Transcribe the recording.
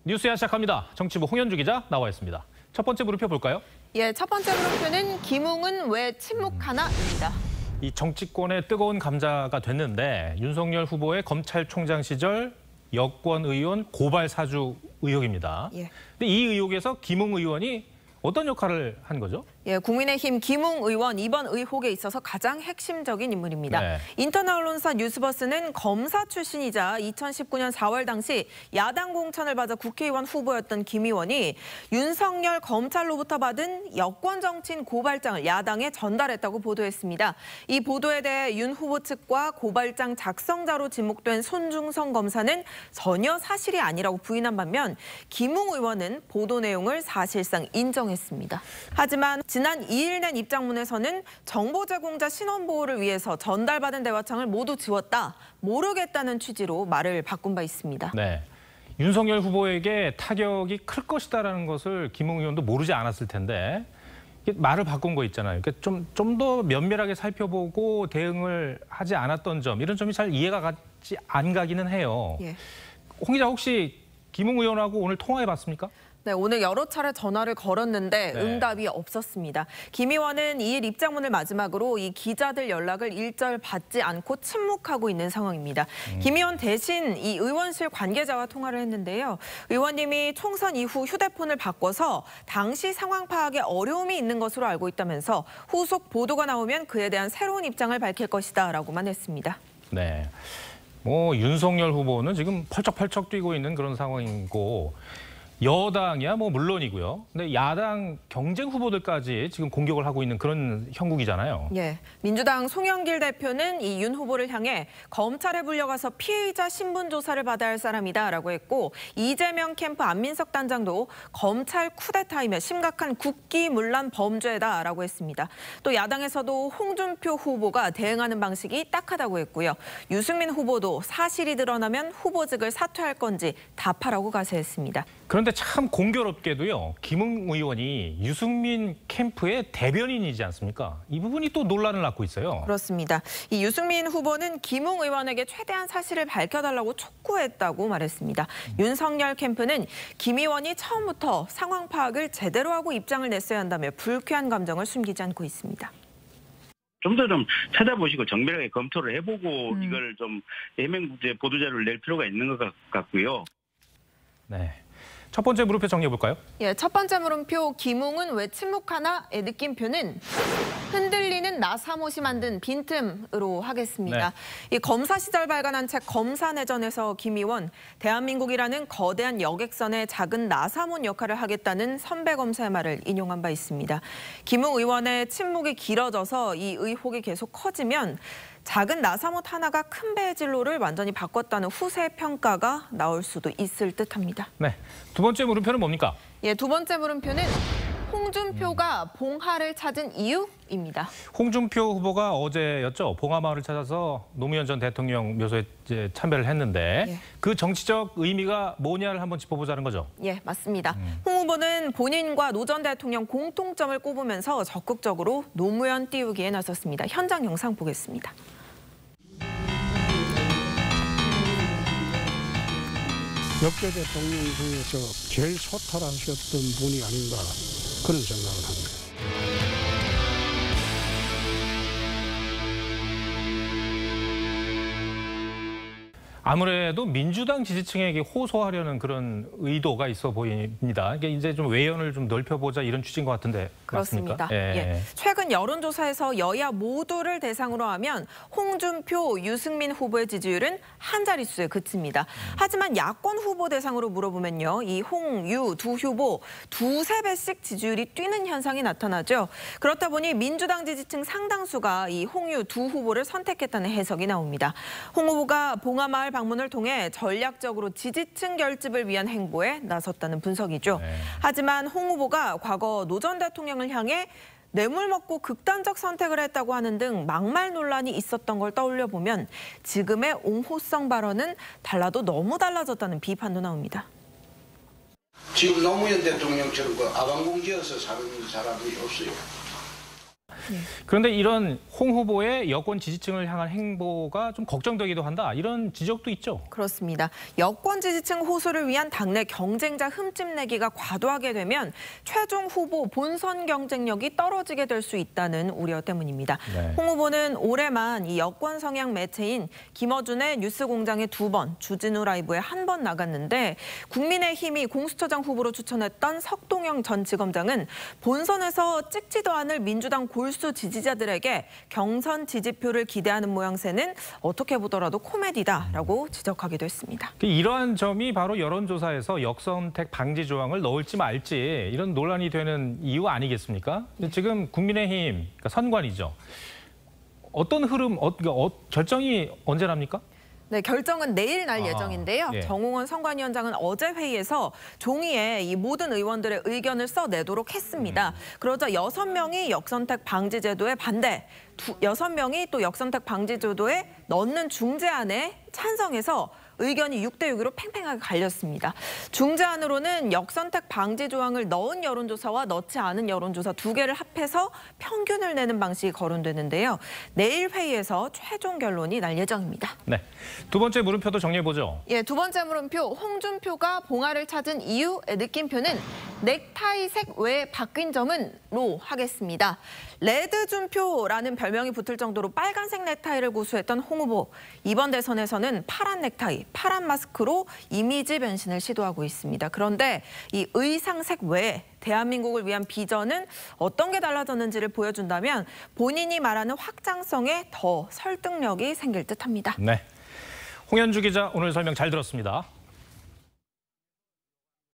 뉴스야 시작합니다. 정치부 홍현주 기자 나와 있습니다. 첫 번째 물음표 볼까요? 예, 첫 번째 물음표는 김웅은 왜 침묵하나입니다. 이 정치권의 뜨거운 감자가 됐는데 윤석열 후보의 검찰총장 시절 여권 의원 고발 사주 의혹입니다. 예. 근데 이 의혹에서 김웅 의원이 어떤 역할을 한 거죠? 예, 국민의힘 김웅 의원 이번 의혹에 있어서 가장 핵심적인 인물입니다. 네. 인터넷 언론사 뉴스버스는 검사 출신이자 2019년 4월 당시 야당 공천을 받아 국회의원 후보였던 김 의원이 윤석열 검찰로부터 받은 여권 정치인 고발장을 야당에 전달했다고 보도했습니다. 이 보도에 대해 윤 후보 측과 고발장 작성자로 지목된 손중성 검사는 전혀 사실이 아니라고 부인한 반면 김웅 의원은 보도 내용을 사실상 인정했습니다. 하지만 지난 2일 낸 입장문에서는 정보 제공자 신원 보호를 위해서 전달받은 대화창을 모두 지웠다, 모르겠다는 취지로 말을 바꾼 바 있습니다. 네, 윤석열 후보에게 타격이 클 것이다라는 것을 김웅 의원도 모르지 않았을 텐데 말을 바꾼 거 있잖아요. 그러니까 좀 더 면밀하게 살펴보고 대응을 하지 않았던 점, 이런 점이 잘 이해가 안 가기는 해요. 예. 홍 기자, 혹시 김웅 의원하고 오늘 통화해봤습니까? 네, 오늘 여러 차례 전화를 걸었는데 응답이 없었습니다. 김 의원은 2일 입장문을 마지막으로 이 기자들 연락을 일절 받지 않고 침묵하고 있는 상황입니다. 김 의원 대신 이 의원실 관계자와 통화를 했는데요. 의원님이 총선 이후 휴대폰을 바꿔서 당시 상황 파악에 어려움이 있는 것으로 알고 있다면서 후속 보도가 나오면 그에 대한 새로운 입장을 밝힐 것이다라고만 했습니다. 네, 윤석열 후보는 지금 펄쩍펄쩍 뛰고 있는 그런 상황이고 여당이야 물론이고요. 근데 야당 경쟁 후보들까지 지금 공격을 하고 있는 그런 형국이잖아요. 예, 민주당 송영길 대표는 이 윤 후보를 향해 검찰에 불려가서 피의자 신분 조사를 받아야 할 사람이다라고 했고, 이재명 캠프 안민석 단장도 검찰 쿠데타이며 심각한 국기문란 범죄다라고 했습니다. 또 야당에서도 홍준표 후보가 대응하는 방식이 딱하다고 했고요. 유승민 후보도 사실이 드러나면 후보직을 사퇴할 건지 답하라고 가세했습니다. 그런데 참 공교롭게도요, 김웅 의원이 유승민 캠프의 대변인이지 않습니까? 이 부분이 또 논란을 낳고 있어요. 그렇습니다. 이 유승민 후보는 김웅 의원에게 최대한 사실을 밝혀달라고 촉구했다고 말했습니다. 윤석열 캠프는 김 의원이 처음부터 상황 파악을 제대로 하고 입장을 냈어야 한다며 불쾌한 감정을 숨기지 않고 있습니다. 좀 더 찾아보시고 정밀하게 검토를 해보고 이걸 좀 해명 보도자료를 낼 필요가 있는 것 같고요. 네. 첫 번째 물음표 정리해볼까요? 예, 첫 번째 물음표 김웅은 왜 침묵하나의 느낌표는 흔들리는 나사못이 만든 빈틈으로 하겠습니다. 네. 이 검사 시절 발간한 책 검사내전에서 김 의원, 대한민국이라는 거대한 여객선의 작은 나사못 역할을 하겠다는 선배 검사의 말을 인용한 바 있습니다. 김웅 의원의 침묵이 길어져서 이 의혹이 계속 커지면 작은 나사못 하나가 큰 배의 진로를 완전히 바꿨다는 후세 평가가 나올 수도 있을 듯합니다. 네, 두 번째 물음표는 뭡니까? 예, 두 번째 물음표는 홍준표가 봉하를 찾은 이유입니다. 홍준표 후보가 어제였죠. 봉하마을을 찾아서 노무현 전 대통령 묘소에 참배를 했는데 그 정치적 의미가 뭐냐를 한번 짚어보자는 거죠. 예, 맞습니다. 홍 후보는 본인과 노 전 대통령 공통점을 꼽으면서 적극적으로 노무현 띄우기에 나섰습니다. 현장 영상 보겠습니다. 역대 대통령 중에서 제일 소탈하셨던 분이 아닌가 그런 생각을 합니다. 아무래도 민주당 지지층에게 호소하려는 그런 의도가 있어 보입니다. 이게 이제 좀 외연을 좀 넓혀보자 이런 취지인 것 같은데 그렇습니다. 맞습니까? 예. 최근 여론조사에서 여야 모두를 대상으로 하면 홍준표, 유승민 후보의 지지율은 한 자릿수에 그칩니다. 하지만 야권 후보 대상으로 물어보면요, 이 홍, 유 두 후보 두세 배씩 지지율이 뛰는 현상이 나타나죠. 그렇다 보니 민주당 지지층 상당수가 이 홍, 유 두 후보를 선택했다는 해석이 나옵니다. 홍 후보가 봉하마을 방문을 통해 전략적으로 지지층 결집을 위한 행보에 나섰다는 분석이죠. 하지만 홍 후보가 과거 노 전 대통령을 향해 뇌물 먹고 극단적 선택을 했다고 하는 등 막말 논란이 있었던 걸 떠올려 보면 지금의 옹호성 발언은 달라도 너무 달라졌다는 비판도 나옵니다. 지금 노무현 대통령처럼 아방공지어서 사는 사람이 없어요. 그런데 이런 홍 후보의 여권 지지층을 향한 행보가 좀 걱정되기도 한다. 이런 지적도 있죠. 그렇습니다. 여권 지지층 호소를 위한 당내 경쟁자 흠집내기가 과도하게 되면 최종 후보 본선 경쟁력이 떨어지게 될 수 있다는 우려 때문입니다. 네. 홍 후보는 올해만 이 여권 성향 매체인 김어준의 뉴스공장에 2번, 주진우 라이브에 1번 나갔는데 국민의힘이 공수처장 후보로 추천했던 석동영 전 지검장은 본선에서 찍지도 않을 민주당 골수 지지자들에게 경선 지지표를 기대하는 모양새는 어떻게 보더라도 코미디다라고 지적하기도 했습니다. 이러한 점이 바로 여론조사에서 역선택 방지 조항을 넣을지 말지 이런 논란이 되는 이유 아니겠습니까? 지금 국민의힘 그러니까 선관위죠. 어떤 흐름, 결정이 언제 납니까? 네, 결정은 내일 날 예정인데요. 예. 정홍원 선관위원장은 어제 회의에서 종이에 이 모든 의원들의 의견을 써내도록 했습니다. 그러자 6명이 역선택 방지 제도에 반대, 6명이 또 역선택 방지 제도에 넣는 중재안에 찬성해서 의견이 6대6으로 팽팽하게 갈렸습니다. 중재안으로는 역선택 방지 조항을 넣은 여론조사와 넣지 않은 여론조사 2개를 합해서 평균을 내는 방식이 거론되는데요. 내일 회의에서 최종 결론이 날 예정입니다. 네, 두 번째 물음표도 정리해보죠. 예, 두 번째 물음표, 홍준표가 봉화를 찾은 이유의 느낌표는 넥타이색 외에 바뀐 점은?로 하겠습니다. 레드준표라는 별명이 붙을 정도로 빨간색 넥타이를 고수했던 홍 후보. 이번 대선에서는 파란 넥타이, 파란 마스크로 이미지 변신을 시도하고 있습니다. 그런데 이 의상색 외에 대한민국을 위한 비전은 어떤 게 달라졌는지를 보여준다면 본인이 말하는 확장성에 더 설득력이 생길 듯합니다. 네, 홍현주 기자 오늘 설명 잘 들었습니다.